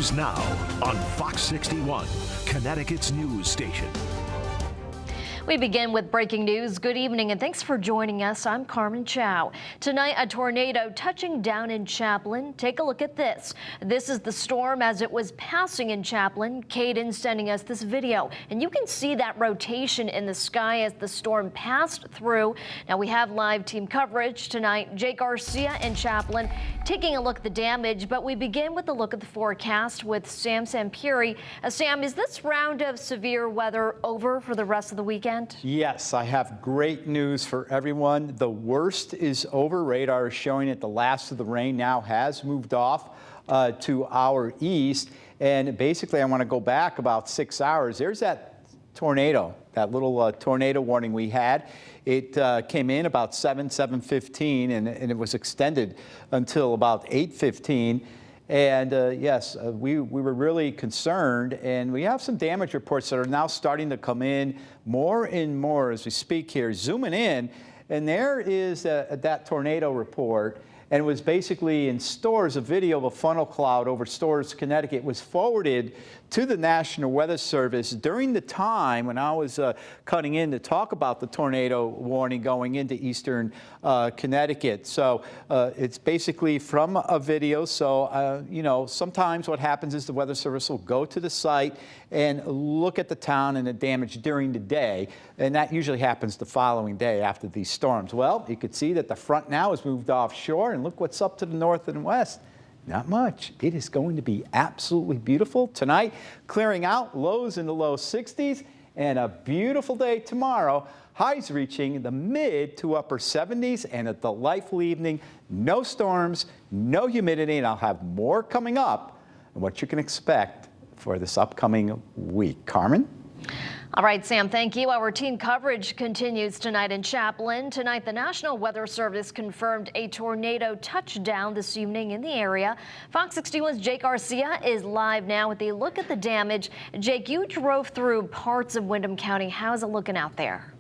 News Now on Fox 61, Connecticut's news station. We begin with breaking news. Good evening and thanks for joining us. I'm Carmen Chow. Tonight, a tornado touching down in Chaplin. Take a look at this. This is the storm as it was passing in Chaplin. Caden sending us this video, and you can see that rotation in the sky as the storm passed through. Now we have live team coverage tonight. Jake Garcia in Chaplin taking a look at the damage, but we begin with a look at the forecast with Sam Sampiri. Sam, is this round of severe weather over for the rest of the weekend? Yes, I have great news for everyone. The worst is over. Radar is showing that the last of the rain now has moved off to our east. And basically, I want to go back about 6 hours. There's that tornado, that little tornado warning we had. It came in about 7:15, and it was extended until about 8:15. And yes, we were really concerned, and we have some damage reports that are now starting to come in more and more as we speak here. Zooming in, and there is that tornado report, and it was basically in Storrs, a video of a funnel cloud over Storrs, Connecticut. It was forwarded to the National Weather Service during the time when I was cutting in to talk about the tornado warning going into eastern Connecticut. So it's basically from a video. So, you know, sometimes what happens is the Weather Service will go to the site and look at the town and the damage during the day. And that usually happens the following day after these storms. Well, you could see that the front now has moved offshore, and look what's up to the north and west. Not much. It is going to be absolutely beautiful tonight, clearing out, lows in the low 60s, and a beautiful day tomorrow. Highs reaching the mid to upper 70s, and a delightful evening. No storms, no humidity, and I'll have more coming up and what you can expect for this upcoming week. Carmen? All right, Sam, thank you. Our team coverage continues tonight in Chaplin. Tonight, the National Weather Service confirmed a tornado touchdown this evening in the area. Fox 61's Jake Garcia is live now with a look at the damage. Jake, you drove through parts of Windham County. How's it looking out there?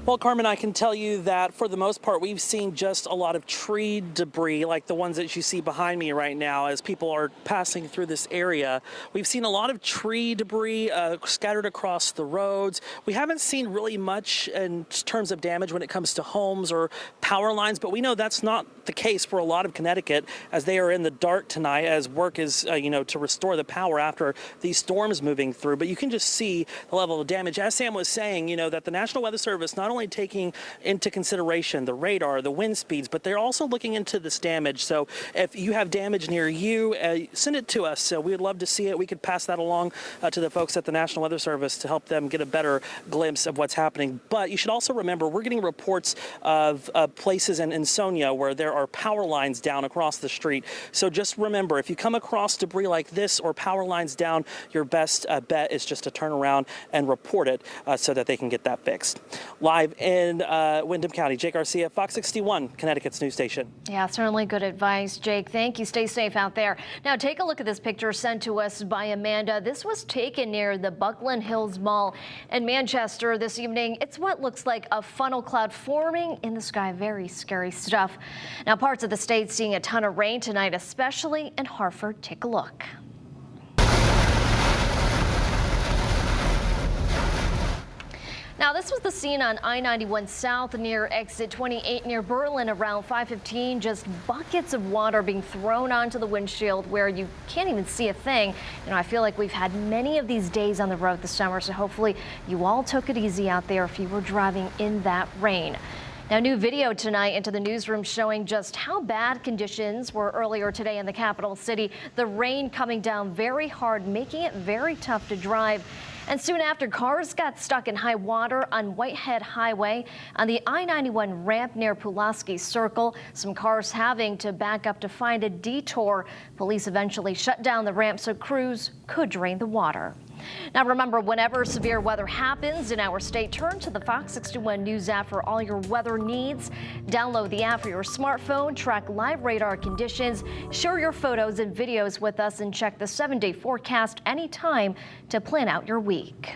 Well, Carmen, I can tell you that for the most part, we've seen just a lot of tree debris like the ones that you see behind me right now as people are passing through this area. We've seen a lot of tree debris scattered across the roads. We haven't seen really much in terms of damage when it comes to homes or power lines, but we know that's not the case for a lot of Connecticut as they are in the dark tonight as work is, to restore the power after these storms moving through. But you can just see the level of damage. As Sam was saying, that the National Weather Service not only taking into consideration the radar, the wind speeds, but they're also looking into this damage. So if you have damage near you, send it to us. We would love to see it. We could pass that along to the folks at the National Weather Service to help them get a better glimpse of what's happening. But you should also remember, we're getting reports of places in Sonia where there are power lines down across the street. So just remember, if you come across debris like this or power lines down, your best bet is just to turn around and report it so that they can get that fixed. Live in Windham County, Jake Garcia, Fox 61, Connecticut's news station. Yeah, certainly good advice, Jake. Thank you. Stay safe out there. Now, take a look at this picture sent to us by Amanda. This was taken near the Buckland Hills Mall in Manchester this evening. It's what looks like a funnel cloud forming in the sky. Very scary stuff. Now, parts of the state seeing a ton of rain tonight, especially in Hartford. Take a look. Now, this was the scene on I-91 South near exit 28 near Berlin around 5:15. Just buckets of water being thrown onto the windshield where you can't even see a thing. I feel like we've had many of these days on the road this summer, so hopefully you all took it easy out there if you were driving in that rain. Now, new video tonight into the newsroom showing just how bad conditions were earlier today in the capital city. The rain coming down very hard, making it very tough to drive. And soon after, cars got stuck in high water on Whitehead Highway on the I-91 ramp near Pulaski Circle. Some cars having to back up to find a detour. Police eventually shut down the ramp so crews could drain the water. Now remember, whenever severe weather happens in our state, turn to the Fox 61 News app for all your weather needs. Download the app for your smartphone, track live radar conditions, share your photos and videos with us, and check the 7-day forecast anytime to plan out your week.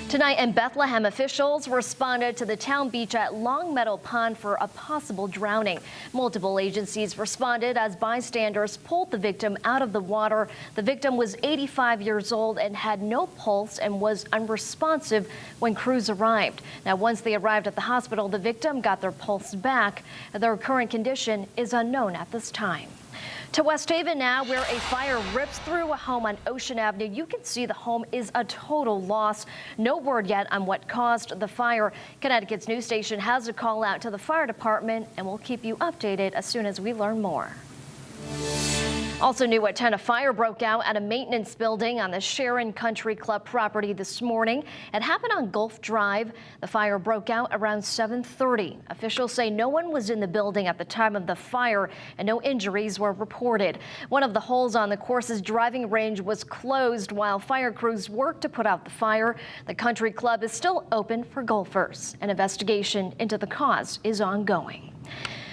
Tonight in Bethlehem, officials responded to the town beach at Longmeadow Pond for a possible drowning. Multiple agencies responded as bystanders pulled the victim out of the water. The victim was 85 years old and had no pulse and was unresponsive when crews arrived. Now, once they arrived at the hospital, the victim got their pulse back. Their current condition is unknown at this time. To West Haven now, where a fire rips through a home on Ocean Avenue. You can see the home is a total loss. No word yet on what caused the fire. Connecticut's news station has a call out to the fire department, and we'll keep you updated as soon as we learn more. Also new at 10, a fire broke out at a maintenance building on the Sharon Country Club property this morning. It happened on Gulf Drive. The fire broke out around 7:30. Officials say no one was in the building at the time of the fire and no injuries were reported. One of the holes on the course's driving range was closed while fire crews worked to put out the fire. The country club is still open for golfers. An investigation into the cause is ongoing.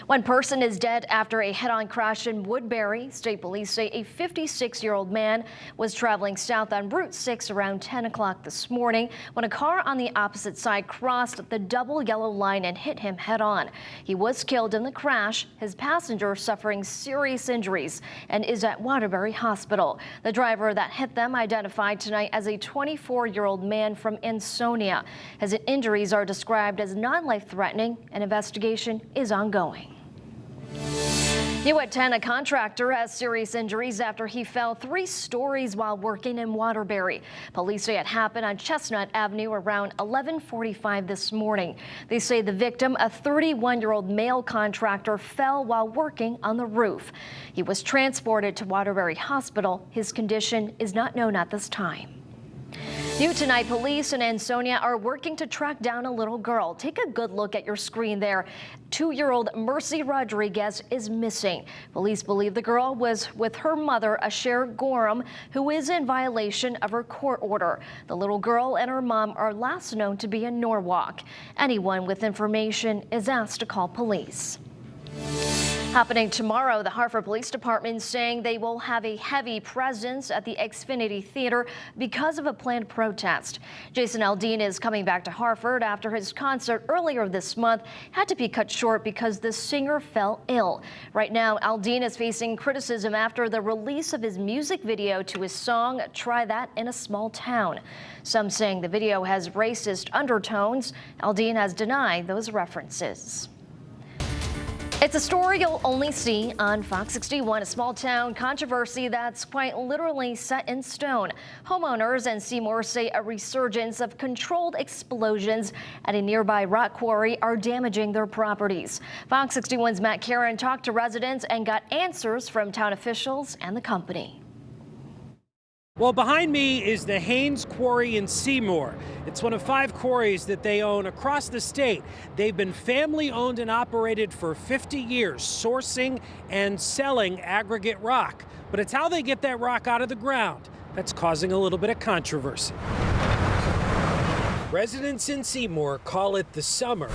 One person is dead after a head-on crash in Woodbury. State police say a 56-year-old man was traveling south on Route 6 around 10 o'clock this morning when a car on the opposite side crossed the double yellow line and hit him head-on. He was killed in the crash, his passenger suffering serious injuries and is at Waterbury Hospital. The driver that hit them identified tonight as a 24-year-old man from Ansonia. His injuries are described as non-life-threatening. An investigation is ongoing. New at 10, a contractor has serious injuries after he fell 3 stories while working in Waterbury. Police say it happened on Chestnut Avenue around 11:45 this morning. They say the victim, a 31-year-old male contractor, fell while working on the roof. He was transported to Waterbury Hospital. His condition is not known at this time. New tonight, police in Ansonia are working to track down a little girl. Take a good look at your screen there. 2-year-old Mercy Rodriguez is missing. Police believe the girl was with her mother, Asher Gorham, who is in violation of her court order. The little girl and her mom are last known to be in Norwalk. Anyone with information is asked to call police. Happening tomorrow, the Hartford Police Department saying they will have a heavy presence at the Xfinity Theater because of a planned protest. Jason Aldean is coming back to Hartford after his concert earlier this month had to be cut short because the singer fell ill. Right now, Aldean is facing criticism after the release of his music video to his song, Try That in a Small Town. Some saying the video has racist undertones. Aldean has denied those references. It's a story you'll only see on Fox 61, a small town controversy that's quite literally set in stone. Homeowners in Seymour say a resurgence of controlled explosions at a nearby rock quarry are damaging their properties. Fox 61's Matt Karen talked to residents and got answers from town officials and the company. Well, behind me is the Haynes Quarry in Seymour. It's one of 5 quarries that they own across the state. They've been family owned and operated for 50 years, sourcing and selling aggregate rock. But it's how they get that rock out of the ground that's causing a little bit of controversy. Residents in Seymour call it the summer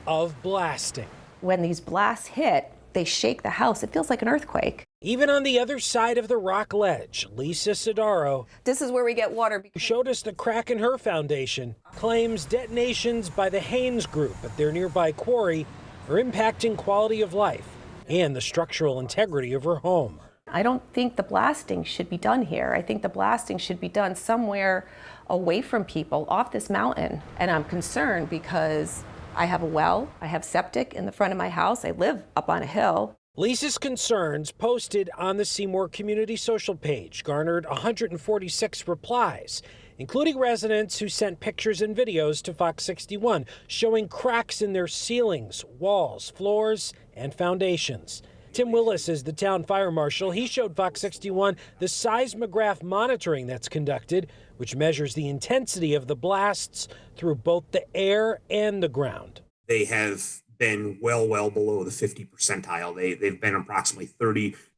of blasting. When these blasts hit, they shake the house. It feels like an earthquake. Even on the other side of the rock ledge, Lisa Sidaro, This is where we get water. who showed us the crack in her foundation, claims detonations by the Haynes Group at their nearby quarry are impacting quality of life and the structural integrity of her home. I don't think the blasting should be done here. I think the blasting should be done somewhere away from people, off this mountain. And I'm concerned because I have a well, I have septic in the front of my house, I live up on a hill. Lisa's concerns, posted on the Seymour Community Social page, garnered 146 replies, including residents who sent pictures and videos to Fox 61 showing cracks in their ceilings, walls, floors, and foundations. Tim Willis is the town fire marshal. He showed Fox 61 the seismograph monitoring that's conducted, which measures the intensity of the blasts through both the air and the ground. They have been well below the 50 percentile. They've been approximately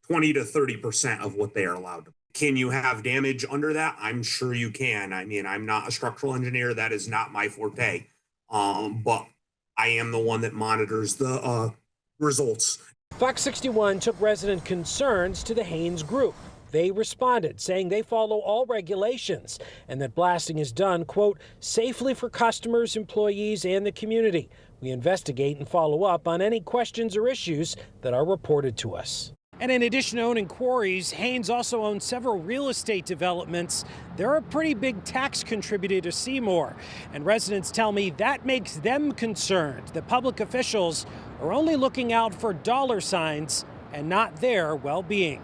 20 to 30% of what they are allowed to. Can you have damage under that? I'm sure you can. I mean, I'm not a structural engineer. That is not my forte. But I am the one that monitors the results. Fox 61 took resident concerns to the Haynes Group. they responded, saying they follow all regulations and that blasting is done, quote, safely for customers, employees, and the community. We investigate and follow up on any questions or issues that are reported to us. And in addition to owning quarries, Haynes also owns several real estate developments. They're a pretty big tax contributor to Seymour. And residents tell me that makes them concerned that public officials are only looking out for dollar signs and not their well-being.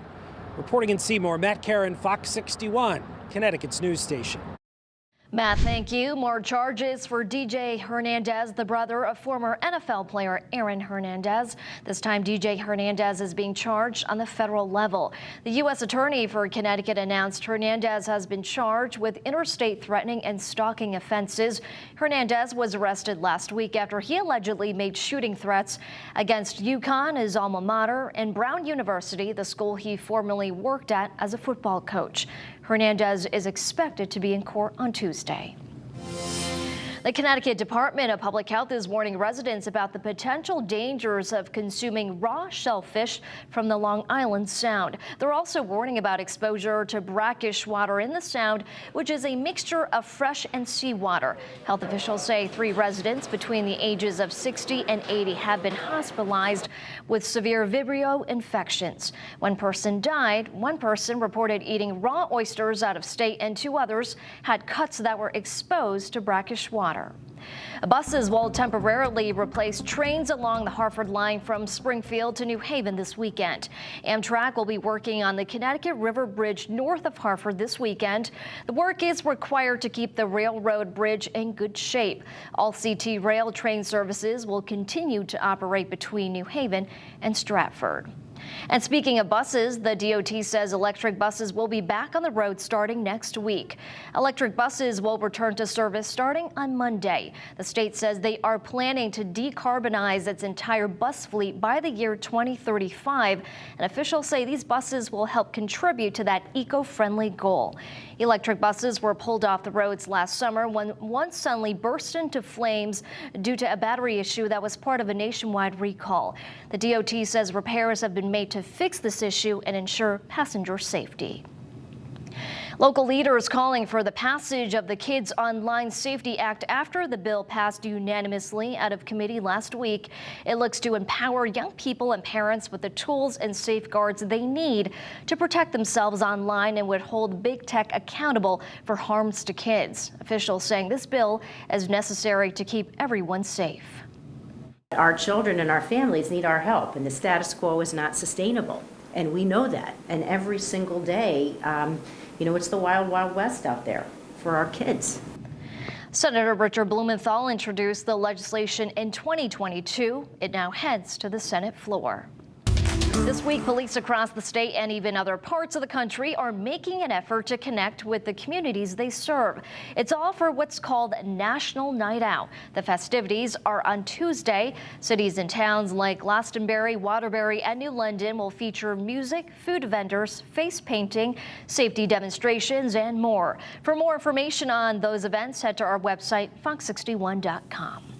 Reporting in Seymour, Matt Karen, Fox 61, Connecticut's news station. Matt, thank you. More charges for DJ Hernandez, the brother of former NFL player Aaron Hernandez. This time, DJ Hernandez is being charged on the federal level. The U.S. Attorney for Connecticut announced Hernandez has been charged with interstate threatening and stalking offenses. Hernandez was arrested last week after he allegedly made shooting threats against UConn, his alma mater, and Brown University, the school he formerly worked at as a football coach. Hernandez is expected to be in court on Tuesday. The Connecticut Department of Public Health is warning residents about the potential dangers of consuming raw shellfish from the Long Island Sound. They're also warning about exposure to brackish water in the Sound, which is a mixture of fresh and seawater. Health officials say 3 residents between the ages of 60 and 80 have been hospitalized with severe Vibrio infections. 1 person died. 1 person reported eating raw oysters out of state, and 2 others had cuts that were exposed to brackish water. Buses will temporarily replace trains along the Hartford line from Springfield to New Haven this weekend. Amtrak will be working on the Connecticut River Bridge north of Hartford this weekend. The work is required to keep the railroad bridge in good shape. All CT rail train services will continue to operate between New Haven and Stratford. And speaking of buses, the DOT says electric buses will be back on the road starting next week. Electric buses will return to service starting on Monday. The state says they are planning to decarbonize its entire bus fleet by the year 2035. And officials say these buses will help contribute to that eco-friendly goal. Electric buses were pulled off the roads last summer when one suddenly burst into flames due to a battery issue that was part of a nationwide recall. The DOT says repairs have been made to fix this issue and ensure passenger safety. Local leaders calling for the passage of the Kids Online Safety Act after the bill passed unanimously out of committee last week. It looks to empower young people and parents with the tools and safeguards they need to protect themselves online and would hold big tech accountable for harms to kids. Officials saying this bill is necessary to keep everyone safe. Our children and our families need our help, and the status quo is not sustainable. And we know that. And every single day, it's the wild, wild west out there for our kids. Senator Richard Blumenthal introduced the legislation in 2022. It now heads to the Senate floor. This week, police across the state and even other parts of the country are making an effort to connect with the communities they serve. It's all for what's called National Night Out. The festivities are on Tuesday. Cities and towns like Glastonbury, Waterbury, and New London will feature music, food vendors, face painting, safety demonstrations, and more. For more information on those events, head to our website, fox61.com.